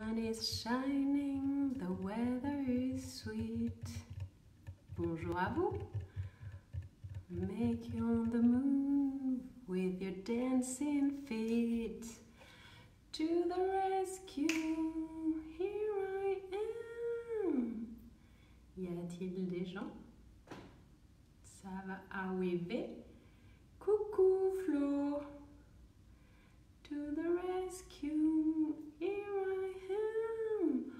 sun is shining, the weather is sweet. Bonjour à vous. Make you on the move with your dancing feet. To the rescue, here I am. Y a-t-il des gens? Ça va arriver. Coucou Flo. To the rescue, here I am.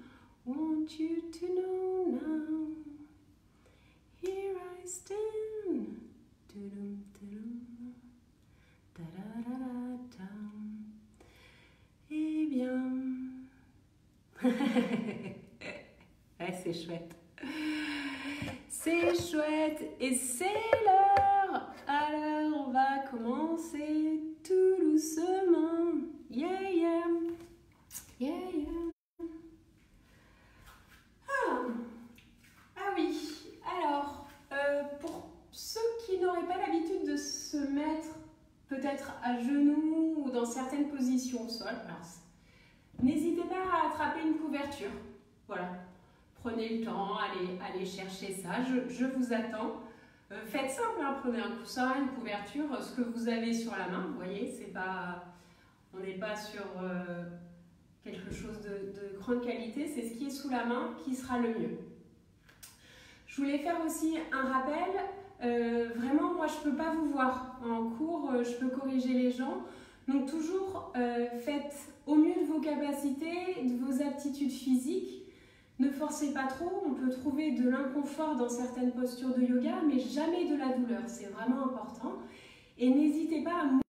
Want you to know now. Here I stand. Tudum, tudum. Ta-da-da-da-dam. Eh bien, ouais, c'est chouette. C'est chouette et c'est l'heure. Alors on va commencer tout doucement. Yeah, yeah. Yeah, yeah. Ah oui, alors, pour ceux qui n'auraient pas l'habitude de se mettre peut-être à genoux ou dans certaines positions au sol, n'hésitez pas à attraper une couverture. Voilà, prenez le temps, allez chercher ça, je vous attends. Faites simple, hein, prenez un coussin, une couverture, ce que vous avez sur la main, vous voyez, c'est pas, on n'est pas sur quelque chose de grande qualité, c'est ce qui est sous la main qui sera le mieux. Je voulais faire aussi un rappel, vraiment moi je ne peux pas vous voir en cours, je peux corriger les gens, donc toujours faites au mieux de vos capacités, de vos aptitudes physiques. Ne forcez pas trop, on peut trouver de l'inconfort dans certaines postures de yoga, mais jamais de la douleur, c'est vraiment important. Et n'hésitez pas à mourir.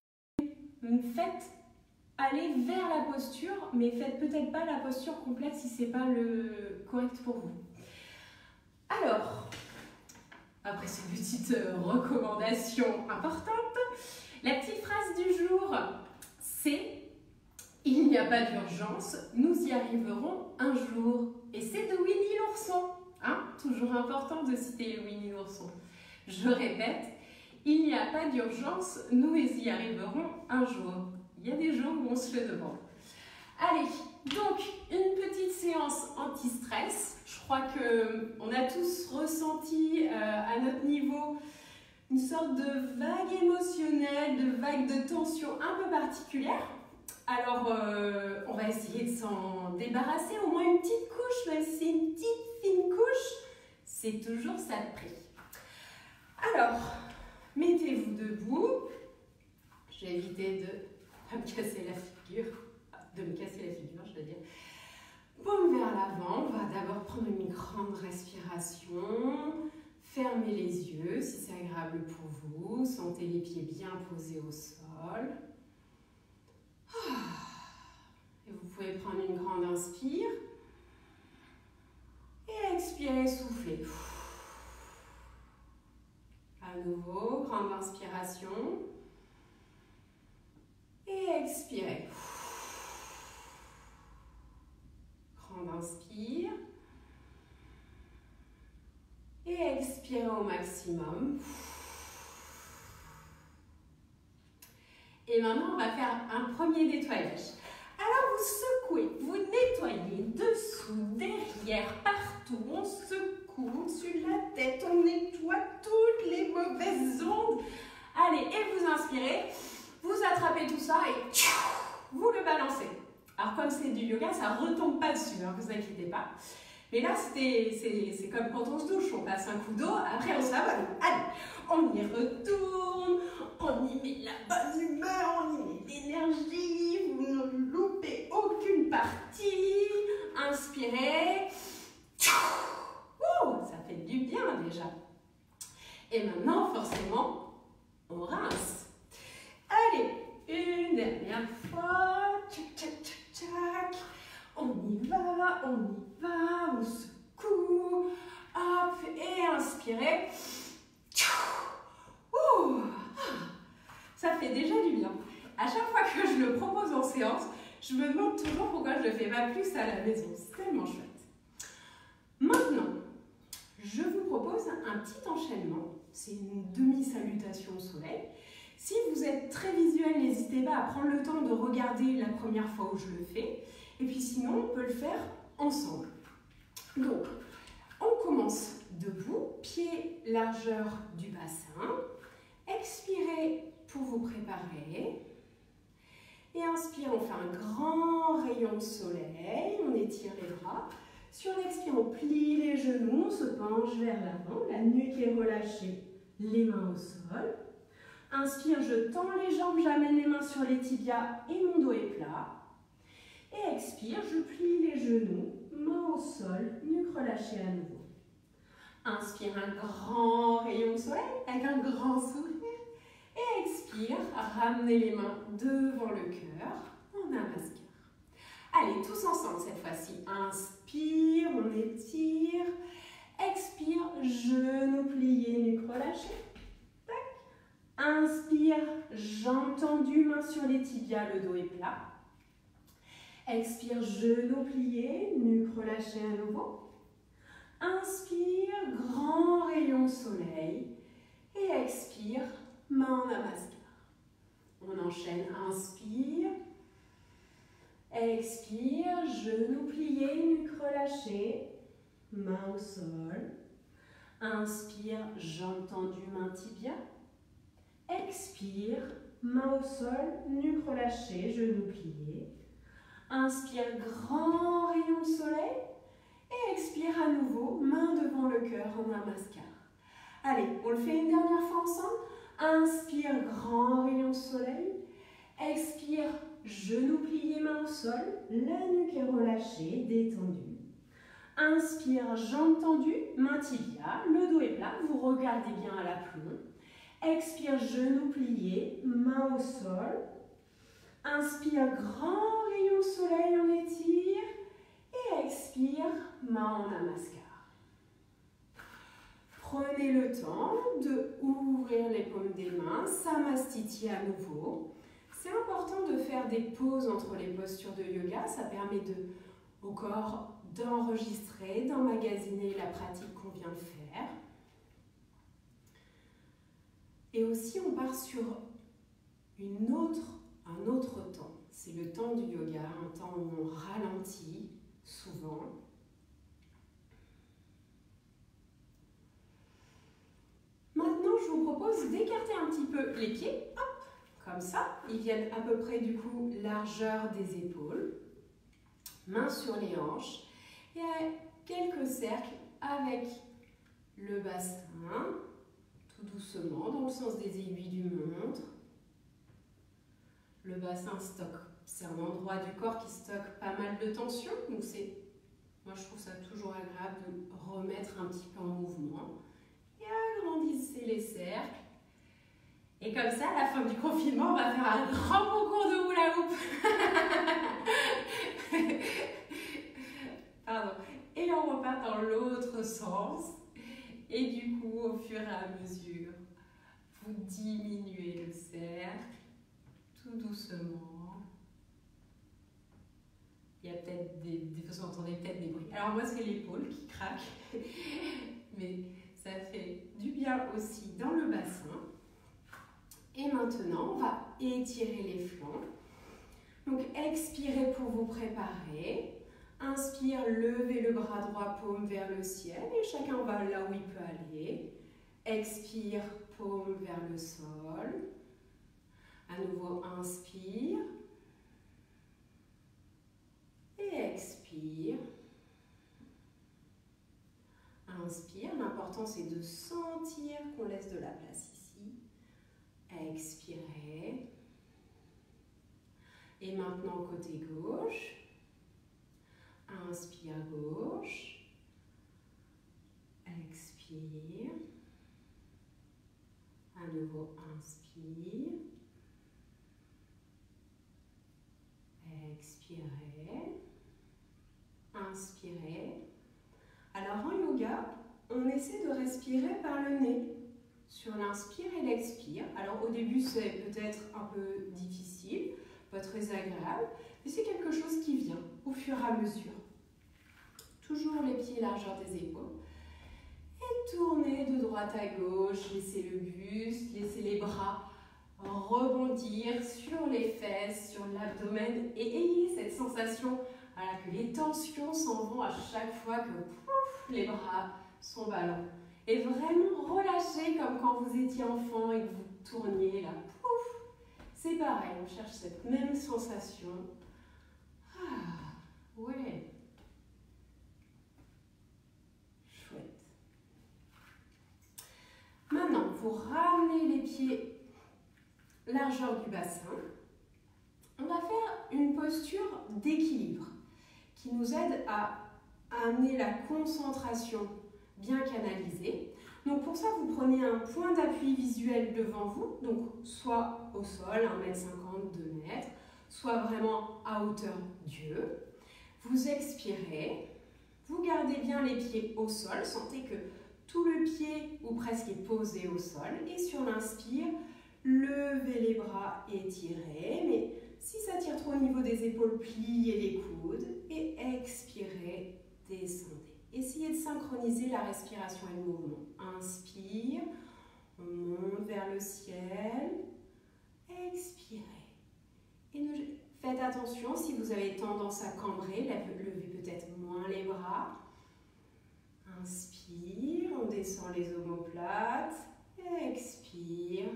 Faites aller vers la posture, mais faites peut-être pas la posture complète si ce n'est pas le correct pour vous. Alors, après ces petites recommandations importantes, la petite phrase du jour, c'est « Il n'y a pas d'urgence, nous y arriverons un jour ». Et c'est de Winnie l'ourson, hein? Toujours important de citer Winnie l'ourson. Je répète, il n'y a pas d'urgence, nous y arriverons un jour. Il y a des jours où on se le demande. Allez, donc une petite séance anti-stress. Je crois qu'on a tous ressenti à notre niveau une sorte de vague émotionnelle, de vague de tension un peu particulière. Alors, on va essayer de s'en débarrasser, au moins une petite couche, même si c'est une petite fine couche, c'est toujours ça de prix. Alors, mettez-vous debout. Je vais éviter de me casser la figure, je veux dire. Paume vers l'avant, on va d'abord prendre une grande respiration. Fermez les yeux si c'est agréable pour vous. Sentez les pieds bien posés au sol. Et vous pouvez prendre une grande inspire et expirer, souffler. À nouveau, grande inspiration et expirer. Grande inspire et expirez au maximum. Et maintenant, on va faire un premier nettoyage. Alors, vous secouez, vous nettoyez dessous, derrière, partout. On secoue sur la tête, on nettoie toutes les mauvaises ondes. Allez, et vous inspirez, vous attrapez tout ça et vous le balancez. Alors, comme c'est du yoga, ça ne retombe pas dessus, hein, vous inquiétez pas. Mais là, c'est comme quand on se douche, on passe un coup d'eau, après on s'avale. Allez, on y retourne, on y met la bonne humeur, on y met l'énergie, vous ne loupez aucune partie. Inspirez. Ça fait du bien déjà. Et maintenant, forcément, on rince. Allez, une dernière fois. Tchac, tchac, tchac, tchac. On y va, on secoue, hop, et inspirez. Ça fait déjà du bien. À chaque fois que je le propose en séance, je me demande toujours pourquoi je ne le fais pas plus à la maison. C'est tellement chouette. Maintenant, je vous propose un petit enchaînement. C'est une demi-salutation au soleil. Si vous êtes très visuel, n'hésitez pas à prendre le temps de regarder la première fois où je le fais. Et puis sinon, on peut le faire ensemble. Donc, on commence debout, pied largeur du bassin. Expirez pour vous préparer. Et inspire, on fait un grand rayon de soleil. On étire les bras. Sur l'expire, on plie les genoux, on se penche vers l'avant. La nuque est relâchée, les mains au sol. Inspire, je tends les jambes, j'amène les mains sur les tibias et mon dos est plat. Et expire, je plie les genoux, mains au sol, nuque relâchée à nouveau. Inspire, un grand rayon de soleil avec un grand sourire. Et expire, ramenez les mains devant le cœur en Namaskar. Allez, tous ensemble cette fois-ci. Inspire, on étire. Expire, genoux pliés, nuque relâchée. Inspire, jambes tendues, mains sur les tibias, le dos est plat. Expire, genoux pliés, nuque relâchée à nouveau. Inspire, grand rayon soleil. Et expire, main en Namaskar. On enchaîne, inspire. Expire, genoux pliés, nuque relâchée. Main au sol. Inspire, jambes tendues, mains tibias. Expire, main au sol, nuque relâchée, genoux pliés. Inspire, grand rayon de soleil. Et expire à nouveau, main devant le cœur en Namaskar. Allez, on le fait une dernière fois ensemble. Inspire, grand rayon de soleil. Expire, genoux pliés, main au sol. La nuque est relâchée, détendue. Inspire, jambes tendues, main tibia. Le dos est plat, vous regardez bien à l'aplomb. Expire, genoux pliés, main au sol. Inspire, grand rayon soleil, on étire. Et expire, main en Namaskar. Prenez le temps d'ouvrir les paumes des mains, Samastiti à nouveau. C'est important de faire des pauses entre les postures de yoga, ça permet au corps d'enregistrer, d'emmagasiner la pratique qu'on vient de faire. Et aussi, on part sur un autre temps. C'est le temps du yoga, un temps où on ralentit souvent. Maintenant, je vous propose d'écarter un petit peu les pieds. Hop, comme ça, ils viennent à peu près du coup largeur des épaules. Mains sur les hanches. Et quelques cercles avec le bassin. Doucement, dans le sens des aiguilles d'une montre. Le bassin stocke, c'est un endroit du corps qui stocke pas mal de tension, donc moi je trouve ça toujours agréable de remettre un petit peu en mouvement. Et agrandissez les cercles. Et comme ça, à la fin du confinement, on va faire un grand concours de hula hoop. Pardon. Et on repart dans l'autre sens. Et du coup, au fur et à mesure, vous diminuez le cercle, tout doucement. Il y a peut-être vous entendez peut-être des bruits. Alors moi, c'est l'épaule qui craque, mais ça fait du bien aussi dans le bassin. Et maintenant, on va étirer les flancs. Donc, expirez pour vous préparer. Inspire, levez le bras droit, paume vers le ciel. Et chacun va là où il peut aller. Expire, paume vers le sol. À nouveau, inspire. Et expire. Inspire. L'important, c'est de sentir qu'on laisse de la place ici. Expirez. Et maintenant, côté gauche. Inspire gauche, expire, à nouveau inspire, expirez, inspirez. Alors en yoga, on essaie de respirer par le nez, sur l'inspire et l'expire. Alors au début c'est peut-être un peu difficile, pas très agréable, mais c'est quelque chose qui vient au fur et à mesure. Toujours les pieds largeur des épaules. Et tournez de droite à gauche, laissez le buste, laissez les bras rebondir sur les fesses, sur l'abdomen et ayez cette sensation Voilà, que les tensions s'en vont à chaque fois que pouf, les bras sont ballants. Et vraiment relâchez comme quand vous étiez enfant et que vous tourniez là. Pouf. C'est pareil, on cherche cette même sensation. Ah, ouais. Chouette. Maintenant, vous ramenez les pieds largeur du bassin. On va faire une posture d'équilibre qui nous aide à amener la concentration bien canalisée. Donc pour ça, vous prenez un point d'appui visuel devant vous, donc soit au sol, 1,50 m, 2 m, soit vraiment à hauteur d'yeux. Vous expirez, vous gardez bien les pieds au sol, sentez que tout le pied ou presque est posé au sol. Et sur l'inspire, levez les bras, étirez, mais si ça tire trop au niveau des épaules, pliez les coudes et expirez, descendez. Essayez de synchroniser la respiration et le mouvement. Inspire, on monte vers le ciel, expirez. Et faites attention si vous avez tendance à cambrer, levez peut-être moins les bras. Inspire, on descend les omoplates, expire.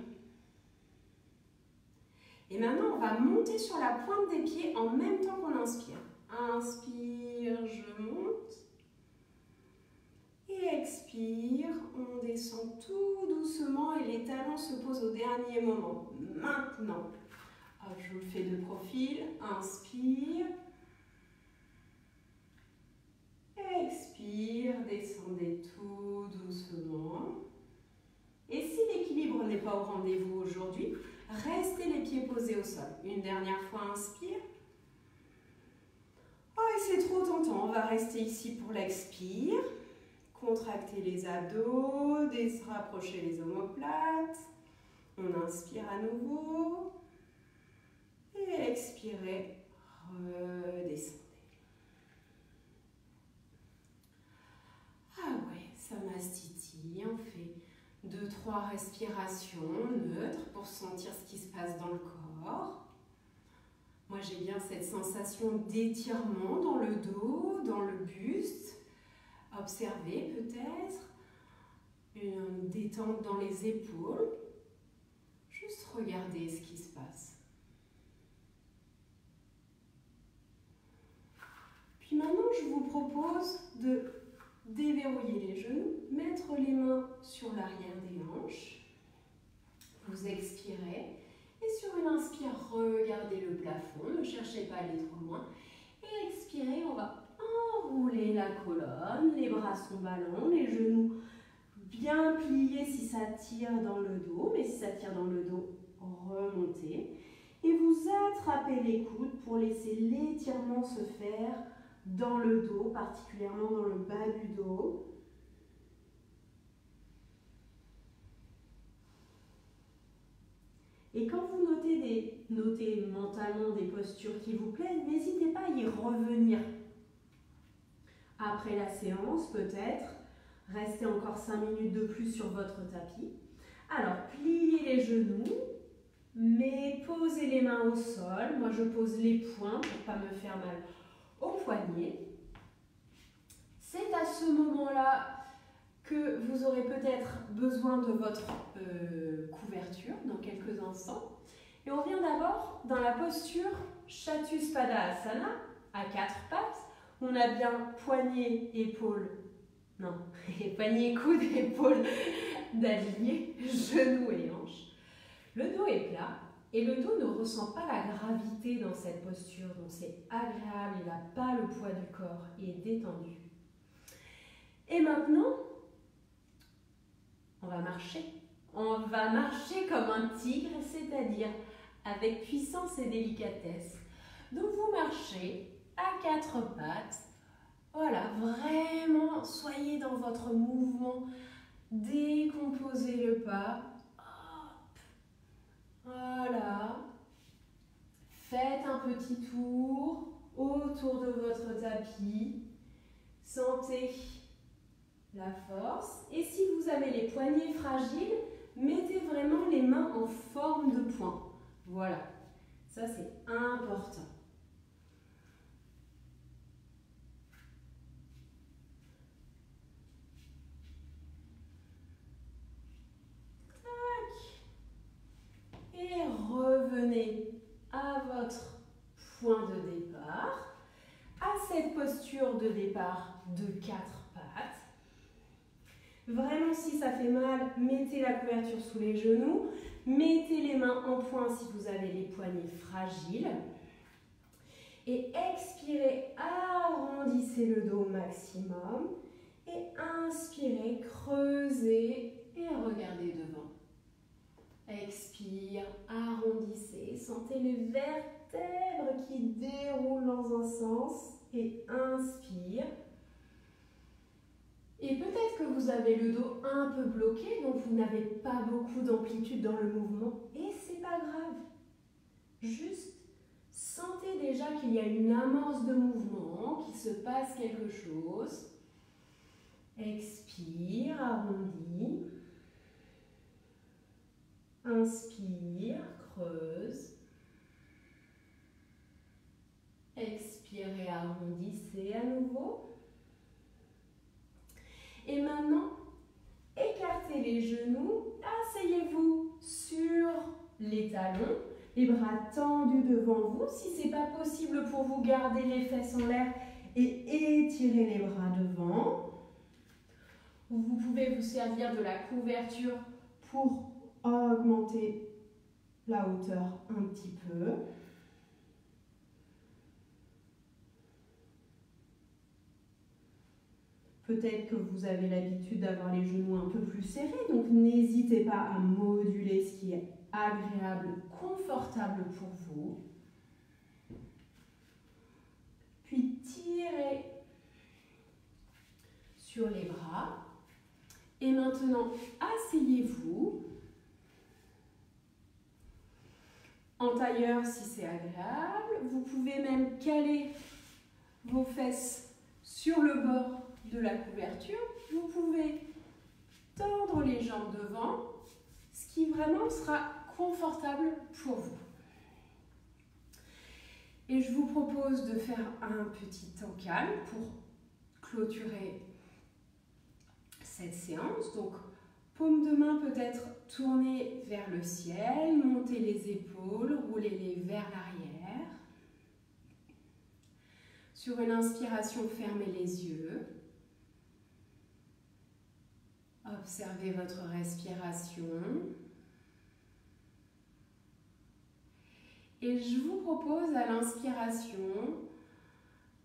Et maintenant, on va monter sur la pointe des pieds en même temps qu'on inspire. Inspire, je monte. Et expire, on descend tout doucement et les talons se posent au dernier moment. Maintenant, je vous le fais de profil. Inspire. Expire, descendez tout doucement. Et si l'équilibre n'est pas au rendez-vous aujourd'hui, restez les pieds posés au sol. Une dernière fois, inspire. Oh, et c'est trop tentant, on va rester ici pour l'expire. Contractez les abdos, rapprochez les omoplates. On inspire à nouveau. Et expirez, redescendez. Ah ouais, ça mastitille, on fait 2-3 respirations neutres pour sentir ce qui se passe dans le corps. Moi, j'ai bien cette sensation d'étirement dans le dos, dans le buste. Observez peut-être une détente dans les épaules. Juste regardez ce qui se passe. Puis maintenant, je vous propose de déverrouiller les genoux, mettre les mains sur l'arrière des hanches. Vous expirez et sur une inspire, regardez le plafond, ne cherchez pas à aller trop loin. Et expirez, on va enrouler la colonne, les bras sont ballants, les genoux bien pliés si ça tire dans le dos, mais si ça tire dans le dos, remontez. Et vous attrapez les coudes pour laisser l'étirement se faire dans le dos, particulièrement dans le bas du dos. Et quand vous notez mentalement des postures qui vous plaisent, n'hésitez pas à y revenir. Après la séance, peut-être, restez encore 5 minutes de plus sur votre tapis. Alors, pliez les genoux, mais posez les mains au sol. Moi, je pose les poings pour ne pas me faire mal au poignet. C'est à ce moment-là que vous aurez peut-être besoin de votre couverture dans quelques instants. Et on vient d'abord dans la posture Chatuspadasana à 4 pattes. On a bien poignet, épaule, non, poignet, coude, épaule d'aligner, genoux et hanches. Le dos est plat et le dos ne ressent pas la gravité dans cette posture, donc c'est agréable, il n'a pas le poids du corps, il est détendu. Et maintenant, on va marcher. On va marcher comme un tigre, c'est-à-dire avec puissance et délicatesse. Donc vous marchez à 4 pattes. Voilà, vraiment, soyez dans votre mouvement. Décomposez le pas. Hop. Voilà. Faites un petit tour autour de votre tapis. Sentez la force. Et si vous avez les poignets fragiles, mettez vraiment les mains en forme de poing. Voilà, ça c'est important. posture de départ de 4 pattes. Vraiment, si ça fait mal, mettez la couverture sous les genoux. Mettez les mains en poing si vous avez les poignets fragiles. Et expirez, arrondissez le dos au maximum. Et inspirez, creusez et regardez devant. Expire, arrondissez, sentez les vertèbres qui déroulent dans un sens. Et inspire. Et peut-être que vous avez le dos un peu bloqué, donc vous n'avez pas beaucoup d'amplitude dans le mouvement. Et c'est pas grave. Juste sentez déjà qu'il y a une amorce de mouvement, qu'il se passe quelque chose. Expire, arrondis. Inspire, creuse. Expirez, arrondissez à nouveau. Et maintenant, écartez les genoux, asseyez-vous sur les talons, les bras tendus devant vous. Si ce n'est pas possible pour vous, gardez les fesses en l'air et étirez les bras devant. Vous pouvez vous servir de la couverture pour augmenter la hauteur un petit peu. Peut-être que vous avez l'habitude d'avoir les genoux un peu plus serrés, donc n'hésitez pas à moduler ce qui est agréable, confortable pour vous. Puis tirez sur les bras. Et maintenant, asseyez-vous. En tailleur si c'est agréable. Vous pouvez même caler vos fesses sur le bord de la couverture. Vous pouvez tendre les jambes devant, ce qui vraiment sera confortable pour vous. Et je vous propose de faire un petit temps calme pour clôturer cette séance. Donc, paume de main peut-être tournée vers le ciel, montez les épaules, roulez-les vers l'arrière. Sur une inspiration, fermez les yeux. Observez votre respiration. Et je vous propose à l'inspiration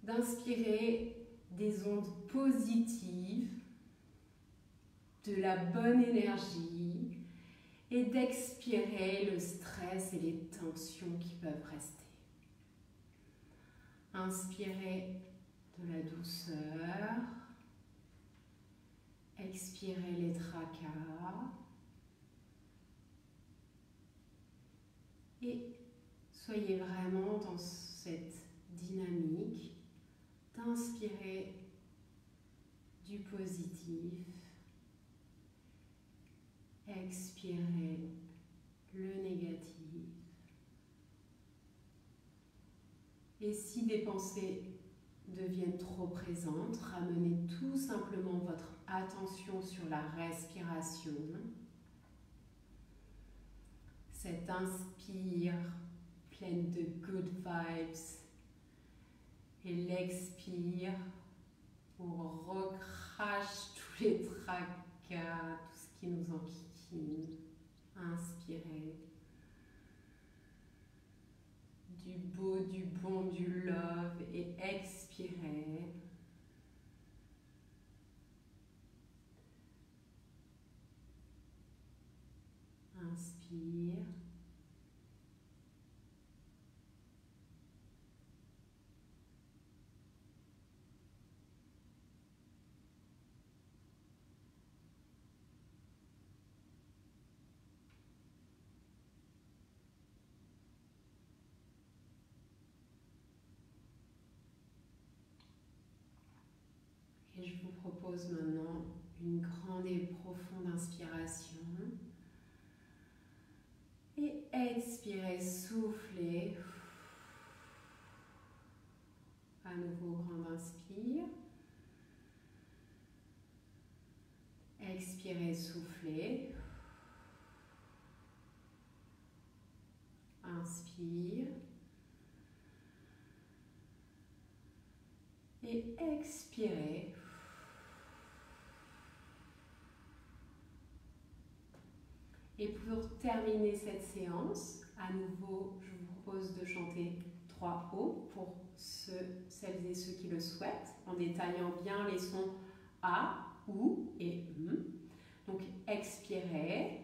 d'inspirer des ondes positives, de la bonne énergie et d'expirer le stress et les tensions qui peuvent rester. Inspirez de la douceur. Expirez les tracas et soyez vraiment dans cette dynamique d'inspirer du positif, expirez le négatif. Et si des pensées deviennent trop présentes, ramenez tout simplement votre attention sur la respiration. Cette inspire pleine de good vibes et l'expire où on recrache tous les tracas, tout ce qui nous enquiquine. Inspirez. Du beau, du bon, du love et expirez. Inspire. Et je vous propose maintenant une grande et profonde inspiration. Et expirez, soufflez. À nouveau, grande inspire. Expirez, soufflez. Inspire. et expirez. Et pour terminer cette séance, à nouveau, je vous propose de chanter 3 O pour celles et ceux qui le souhaitent, en détaillant bien les sons A, OU et M. Donc, expirez.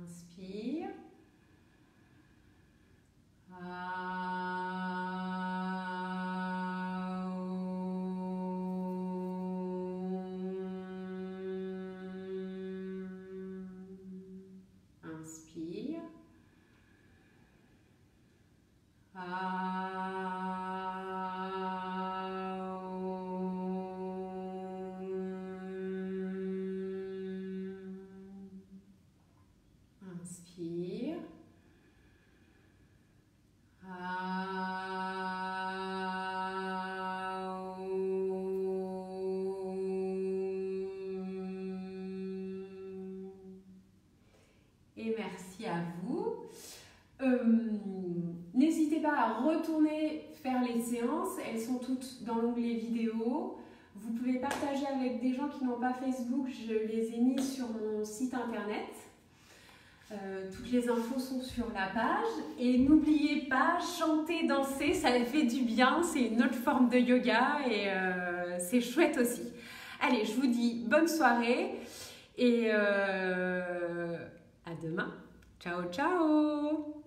Inspire. Inspire. Inspire. Et merci à vous. N'hésitez pas à retourner faire les séances, elles sont toutes dans l'onglet vidéo. Vous pouvez partager avec des gens qui n'ont pas Facebook, je les ai mis sur mon site internet. Toutes les infos sont sur la page. Et n'oubliez pas, chanter, danser, ça fait du bien, c'est une autre forme de yoga et c'est chouette aussi. Allez, je vous dis bonne soirée et à demain. Ciao, ciao!